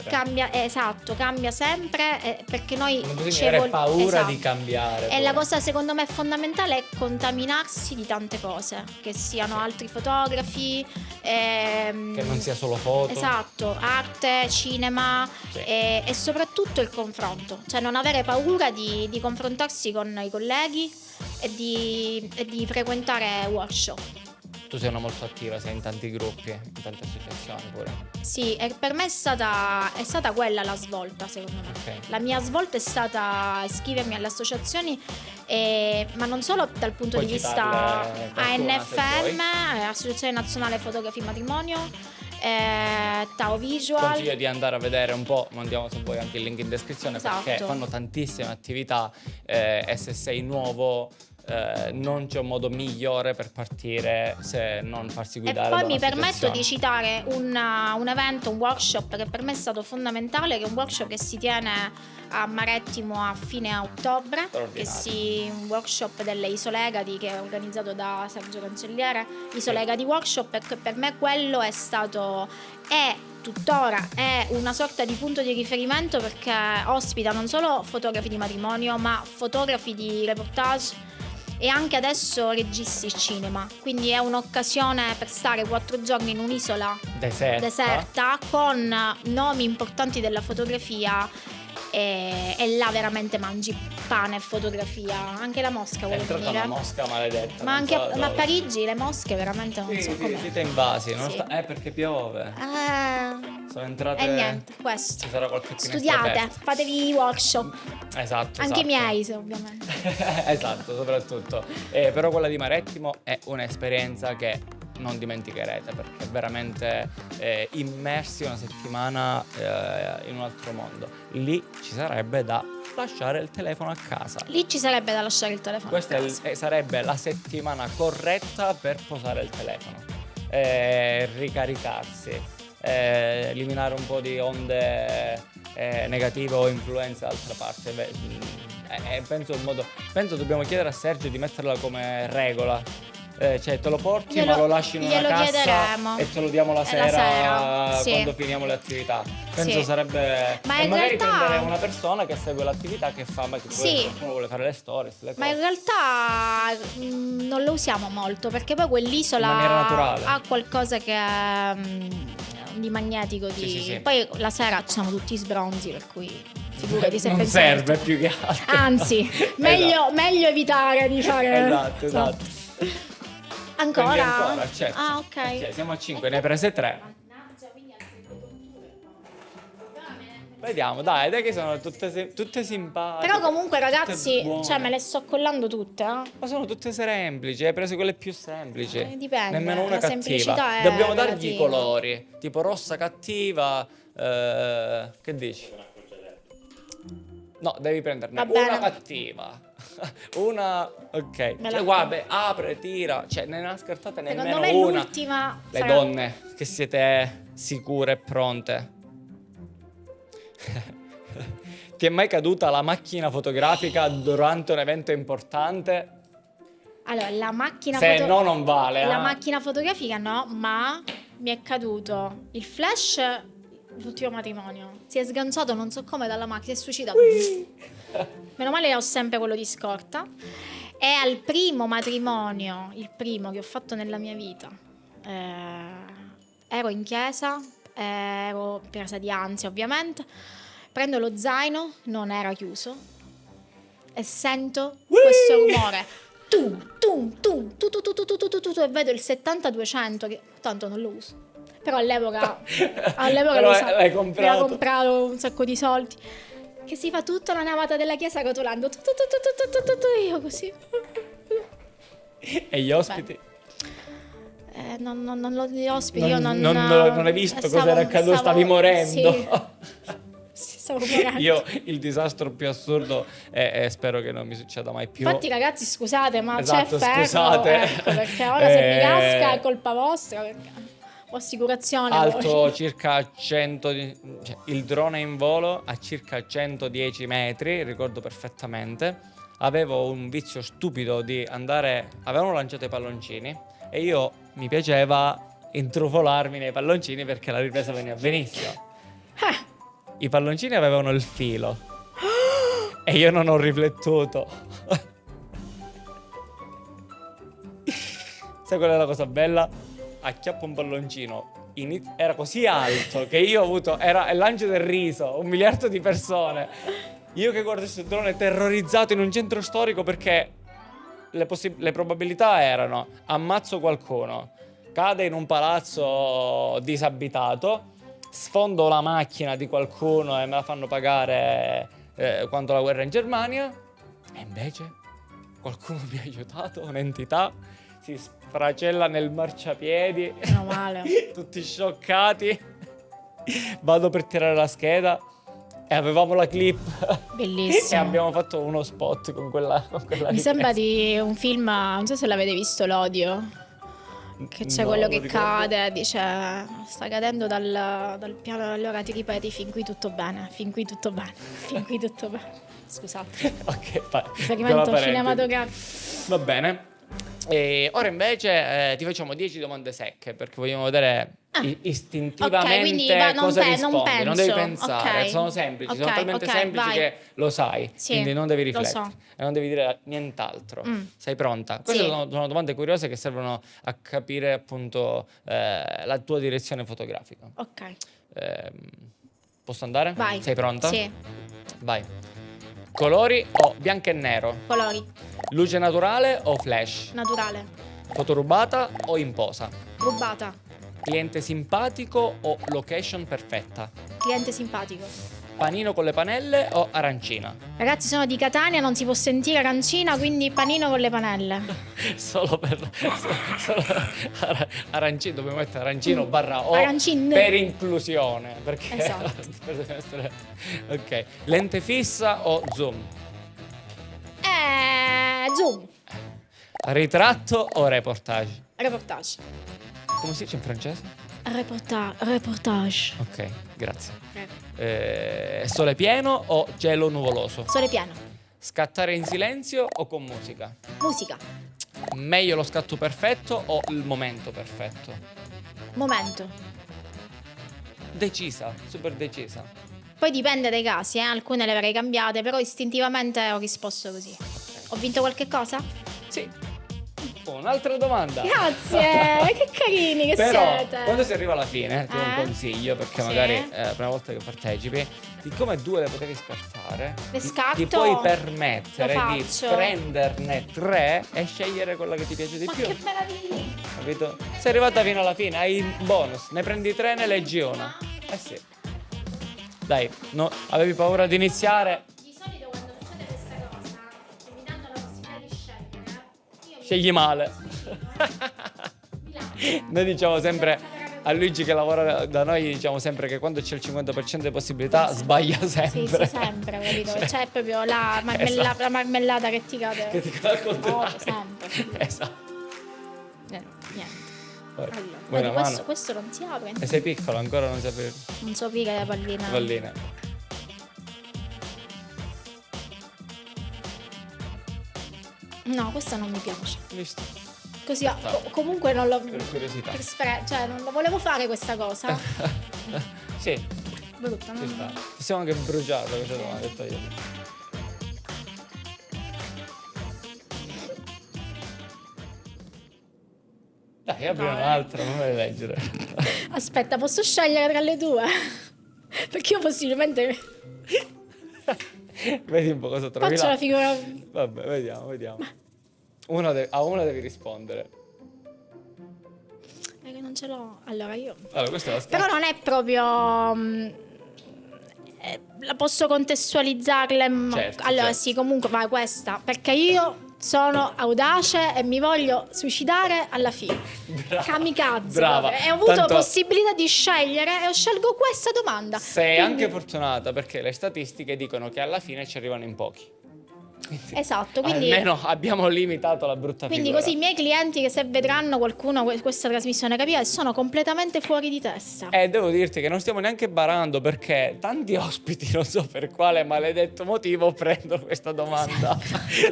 Cambia sempre, perché noi non bisogna avere paura di cambiare. E la cosa secondo me fondamentale è contaminarsi di tante cose, che siano altri fotografi, che non sia solo foto. Esatto, arte, cinema, sì. E soprattutto il confronto, cioè non avere paura di confrontarsi con i colleghi e di frequentare workshop. Tu sei una molto attiva, sei in tanti gruppi, in tante associazioni pure. Sì, e per me è stata quella la svolta, secondo me. Okay. La mia svolta è stata iscrivermi alle associazioni, ma non solo dal punto Puoi di vista ANFM, Associazione Nazionale Fotografi Matrimonio, Tao Visual. Consiglio di andare a vedere un po', mandiamo se vuoi anche il link in descrizione, Esatto. perché fanno tantissime attività e se sei nuovo non c'è un modo migliore per partire se non farsi E guidare poi da mi una permetto di situazione. citare un evento, un workshop che per me è stato fondamentale, che è un workshop che si tiene a Marettimo a fine ottobre, un workshop delle Isolegadi che è organizzato da Sergio Cancelliere, Isolegadi Workshop, e che per me quello è stato tuttora è una sorta di punto di riferimento, perché ospita non solo fotografi di matrimonio, ma fotografi di reportage e anche adesso registi cinema, quindi è un'occasione per stare 4 giorni in un'isola deserta con nomi importanti della fotografia, e là veramente mangi pane e fotografia. Anche la mosca vuole venire. Una mosca maledetta. Ma anche a Parigi le mosche veramente non so come. Siete invasi, non Sì. perché piove. Sono entrate. E niente, questo. Ci sarà qualche finestra Studiate, aperta. fatevi workshop. Esatto. Anche i miei, ovviamente. Esatto, soprattutto. Però quella di Marettimo è un'esperienza che non dimenticherete, perché è veramente immersi una settimana in un altro mondo. Lì ci sarebbe da lasciare il telefono a casa. Lì ci sarebbe da lasciare il telefono Questa a casa. sarebbe la settimana corretta per posare il telefono, ricaricarsi, eliminare un po' di onde negative o influenze da altra parte. Penso dobbiamo chiedere a Sergio di metterla come regola. Cioè te lo porti ma lo lasci in una cassa chiederemo. e te lo diamo la sera sì. quando finiamo le attività. Penso Sì. sarebbe. Ma e in magari realtà prendere una persona che segue l'attività, che fa, ma Sì. qualcuno vuole fare le stories, le Ma cose. in realtà non lo usiamo molto, perché poi quell'isola In maniera naturale. ha qualcosa che è di magnetico. Sì. Poi la sera ci siamo tutti sbronzi, per cui figurati se non pensiamo- serve più che altro. Anzi, meglio evitare di fare. Esatto. Ancora? Quindi ancora, certo. Ah, ok. Ok, siamo a 5, ne hai prese 3. Vediamo, dai che sono tutte simpatiche. Però comunque tutte ragazzi, buone. cioè me le sto collando tutte, Ma sono tutte semplici, hai preso quelle più semplici. Dipende, Nemmeno una la cattiva. semplicità è Dobbiamo dargli i relativa. colori, tipo rossa cattiva. Che dici? No, devi prenderne Va bene. una cattiva. Una, ok. Me la- Cioè, guarda, apre, tira. Cioè, ne ha scartate Secondo nemmeno me una. l'ultima Le sarà- donne che siete sicure e pronte. Ti è mai caduta la macchina fotografica durante un evento importante? Allora, la macchina Se no, non vale. La macchina fotografica no, ma mi è caduto il flash l'ultimo matrimonio. Si è sganciato non so come dalla macchina, si è suicidato. Meno male ho sempre quello di scorta. E al primo matrimonio, il primo che ho fatto nella mia vita, ero in chiesa, ero presa di ansia ovviamente, prendo lo zaino, non era chiuso, e sento questo rumore. E vedo il 70-200 che tanto non lo uso. Però all'epoca Però lo l'hai mi comprato. aveva comprato un sacco di soldi. Che si fa tutta la navata della chiesa rotolando. Io così. E gli ospiti? Non lo gli ospiti, io non hai visto cosa era accaduto, stavi morendo. Sì, stavo morendo. Io il disastro più assurdo e spero che non mi succeda mai più. Infatti ragazzi scusate, ma Esatto, c'è ferro, scusate. ecco, perché ora se mi casca è colpa vostra, perché ho assicurazione. Alto voi. circa 100 cioè, il drone in volo a circa 110 metri, ricordo perfettamente. Avevo un vizio stupido di andare, avevano lanciato i palloncini e io mi piaceva intrufolarmi nei palloncini perché la ripresa veniva benissimo. I palloncini avevano il filo e io non ho riflettuto. Sai qual è la cosa bella? Acchiappo un palloncino, era così alto che io ho avuto, era il lancio del riso, 1 miliardo di persone. Io che guardo questo drone terrorizzato in un centro storico perché le probabilità erano: ammazzo qualcuno, cade in un palazzo disabitato, sfondo la macchina di qualcuno e me la fanno pagare quanto la guerra in Germania. E invece qualcuno mi ha aiutato, un'entità. si sfracella nel marciapiedi. Meno male. Tutti scioccati. Vado per tirare la scheda e avevamo la clip. Bellissimo. E abbiamo fatto uno spot con quella Mi sembra di un film, non so se l'avete visto, L'Odio. Che c'è No, quello lo che ricordo. cade, dice sta cadendo dal piano, allora ti ripeti fin qui tutto bene, fin qui tutto bene, fin qui tutto bene. Scusate, Ok, fai. riferimento cinematografico. Va bene. E ora invece ti facciamo 10 domande secche perché vogliamo vedere istintivamente ok, quindi cosa non rispondi. penso. Non devi pensare, Ok. sono semplici, sono Ok, talmente ok, semplici vai. che lo sai, Sì, quindi non devi lo riflettere so. e non devi dire nient'altro. Sei pronta? Queste Sì. sono domande curiose che servono a capire appunto la tua direzione fotografica. Ok, Posso andare? vai. Sei pronta? Sì, Vai. Colori o bianco e nero? colori, Luce naturale o flash? naturale, Fotorubata o in posa? rubata, Cliente simpatico o location perfetta? cliente simpatico. Panino con le panelle o arancina? Ragazzi, sono di Catania, non si può sentire arancina, quindi panino con le panelle. Solo arancino, dobbiamo mettere arancino barra o Arancin. per inclusione, perché Esatto. deve essere- Ok, lente fissa o zoom? Zoom, Ritratto o reportage? reportage. Come si dice in francese? Reportage. Ok, grazie. Sole pieno o cielo nuvoloso? Sole pieno. Scattare in silenzio o con musica? Musica. Meglio lo scatto perfetto o il momento perfetto? Momento. Decisa, super decisa. Poi dipende dai casi, alcune le avrei cambiate, però istintivamente ho risposto così. Ho vinto qualche cosa? Sì. Un'altra domanda. Grazie, che carini che Però, siete. quando si arriva alla fine, ti do un Eh? consiglio, perché Sì. magari è la prima volta che partecipi, siccome 2 le potevi scartare, Le scatto? ti puoi permettere Lo di faccio. prenderne 3 e scegliere quella che ti piace di Ma più. che meraviglia. Capito? Sei arrivata fino alla fine, hai il bonus, ne prendi 3, ne leggi una. Eh sì. Dai, no, avevi paura di iniziare? Di solito quando succede questa cosa, che mi danno la possibilità di scegliere, io Scegli male. mi lascio. Noi diciamo sempre a Luigi che lavora da noi, diciamo sempre che quando c'è il 50% di possibilità sbaglia Sì, sempre. sì, sempre, capito? C'è proprio la Esatto. la marmellata che ti cade. Che ti cade al contrario. sempre. Esatto. Niente. Vai. Allora, Vuoi vedi, una mano? questo non si apre. E sei piccolo, ancora non sapevi. Non so aprire le palline. Palline. No, questa non mi piace. Visto? Così, comunque non lo... Per curiosità. cioè, non lo volevo fare questa cosa. Sì, Brutta, no? ci sta. Possiamo anche bruciarla questa domanda, ho detto io. Dai, apri No, un'altra, non vuoi leggere. Aspetta, posso scegliere tra le due? Perché io possibilmente Vedi un po' cosa trovi faccio là. la figura... Vabbè, vediamo. A una devi rispondere. È che non ce l'ho. Allora io... Allora, questa è la Però non è proprio... la posso contestualizzarla Certo, allora certo. sì, comunque vai questa, perché io sono audace e mi voglio suicidare alla fine. Kamikaze Brava. proprio. E ho avuto Tanto possibilità di scegliere e scelgo questa domanda. sei Quindi- anche fortunata perché le statistiche dicono che alla fine ci arrivano in pochi. Esatto, quindi... Almeno abbiamo limitato la brutta Quindi figura. così i miei clienti che se vedranno qualcuno questa trasmissione capire sono completamente fuori di testa. E devo dirti che non stiamo neanche barando perché tanti ospiti, non so per quale maledetto motivo, prendono questa domanda.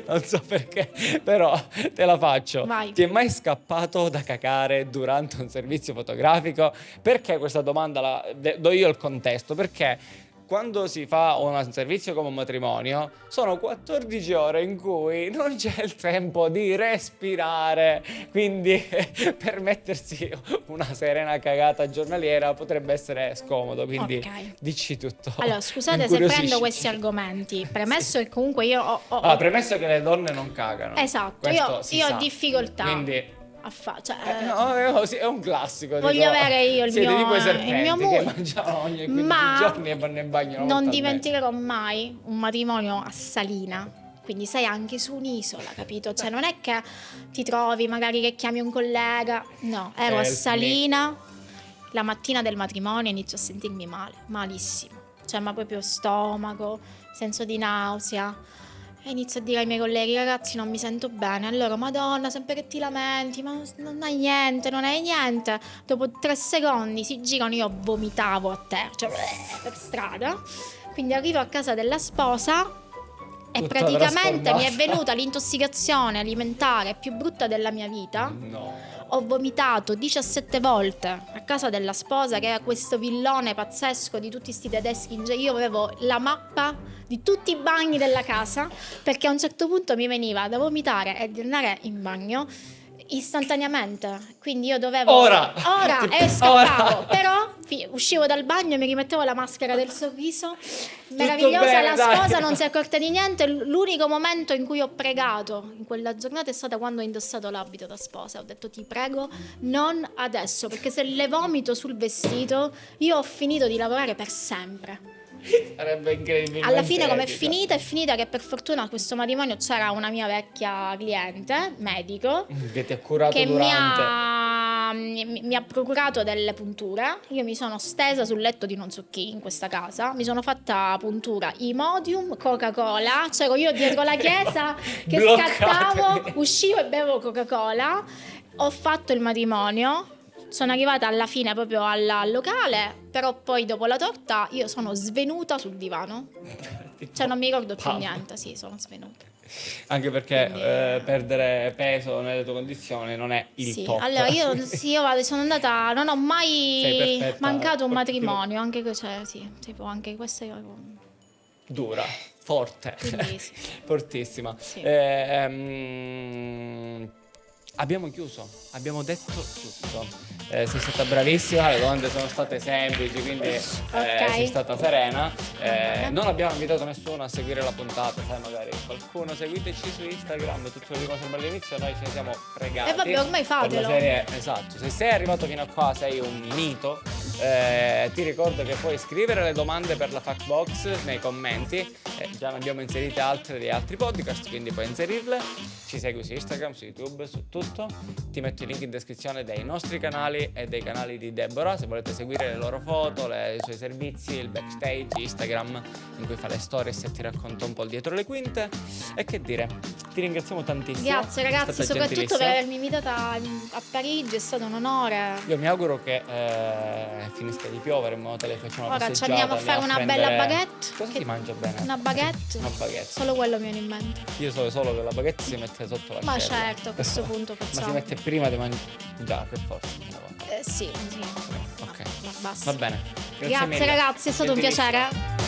Non so perché, però te la faccio. Vai. Ti è mai scappato da cacare durante un servizio fotografico? Perché questa domanda do io il contesto? Perché quando si fa un servizio come un matrimonio, sono 14 ore in cui non c'è il tempo di respirare, quindi permettersi una serena cagata giornaliera potrebbe essere scomodo, quindi Ok. dici tutto. Allora, scusate se Incuriosisci. prendo questi argomenti, premesso che comunque io ho Ah, premesso che le donne non cagano. esatto, Questo si io ho sa. difficoltà Quindi a cioè, no, è un classico. voglio dico, avere io il siete mio- tipo i il serpenti mio che mood. mangiano ogni 15 Ma giorni e vanno in bagno una volta non al mese. dimenticherò mai un matrimonio a Salina quindi sei anche su un'isola, capito? Cioè non è che ti trovi magari che chiami un collega, no, ero a Salina la mattina del matrimonio e inizio a sentirmi male, malissimo, cioè ma proprio stomaco, senso di nausea. E inizio a dire ai miei colleghi: ragazzi, non mi sento bene. Allora, Madonna, sempre che ti lamenti, ma non hai niente, non hai niente. Dopo 3 secondi si girano, io vomitavo a terra, cioè per strada. Quindi arrivo a casa della sposa e Tutta praticamente mi è trasformata. venuta l'intossicazione alimentare più brutta della mia vita. No. Ho vomitato 17 volte a casa della sposa, che era questo villone pazzesco di tutti sti tedeschi. Io avevo la mappa di tutti i bagni della casa, perché a un certo punto mi veniva da vomitare e di andare in bagno istantaneamente, quindi io dovevo Ora e scappavo, però uscivo dal bagno e mi rimettevo la maschera del sorriso meravigliosa, bene, la dai. sposa non si è accorta di niente. L'unico momento in cui ho pregato in quella giornata è stata quando ho indossato l'abito da sposa. Ho detto: ti prego, non adesso, perché se le vomito sul vestito io ho finito di lavorare per sempre. Sarebbe incredibilmente Alla fine come epica. è finita che per fortuna a questo matrimonio c'era una mia vecchia cliente, medico, Che ti ha curato che durante. mi ha procurato delle punture. Io mi sono stesa sul letto di non so chi in questa casa, mi sono fatta puntura Imodium, Coca-Cola, c'ero io dietro la chiesa che Bloccate. scattavo, uscivo e bevo Coca-Cola. Ho fatto il matrimonio, sono arrivata alla fine proprio al locale, però poi dopo la torta io sono svenuta sul divano, cioè non mi ricordo più Pam. niente, sì, sono svenuta. Anche perché Quindi- perdere peso nelle tue condizioni non è il Sì, top. allora io sono andata, non ho Sei mai perfetta, mancato un ottimo. matrimonio, anche cioè, sì, tipo anche questo io, Dura, forte, quindi sì. fortissima. Sì. Abbiamo chiuso, abbiamo detto tutto. Sei stata bravissima, le domande sono state semplici, quindi sei stata serena. Non abbiamo invitato nessuno a seguire la puntata, sai, magari qualcuno seguiteci su Instagram, tutte le cose per all'inizio, noi ce ne siamo fregati. E vabbè, ormai Per la fatelo. serie, esatto, se sei arrivato fino a qua sei un mito. Ti ricordo che puoi scrivere le domande per la fact box nei commenti, già ne abbiamo inserite altre di altri podcast, quindi puoi inserirle. Ci segui su Instagram, su YouTube, su tutto. Ti metto i link in descrizione dei nostri canali e dei canali di Deborah, se volete seguire le loro foto, i suoi servizi, il backstage, Instagram in cui fa le stories e ti racconta un po' il dietro le quinte. E che dire, ti ringraziamo tantissimo. Grazie sei ragazzi, stata soprattutto per gentilissima. avermi invitata a Parigi, è stato un onore. Io mi auguro che finisca di piovere in modo tale che facciamo una Ora ci passeggiata. andiamo a fare una prendere- bella baguette. Cosa Che- si mangia bene? Una baguette. Una baguette. Solo quello mi viene in mente. Io so solo che la baguette si mette sotto la Ma certo, a questo punto Ma si facciamo. mette prima di mangiare. Già, per forza. Sì, sì. Ok. Ma basta. Va bene. Grazie mille. ragazzi, è stato un Gentilissima. piacere.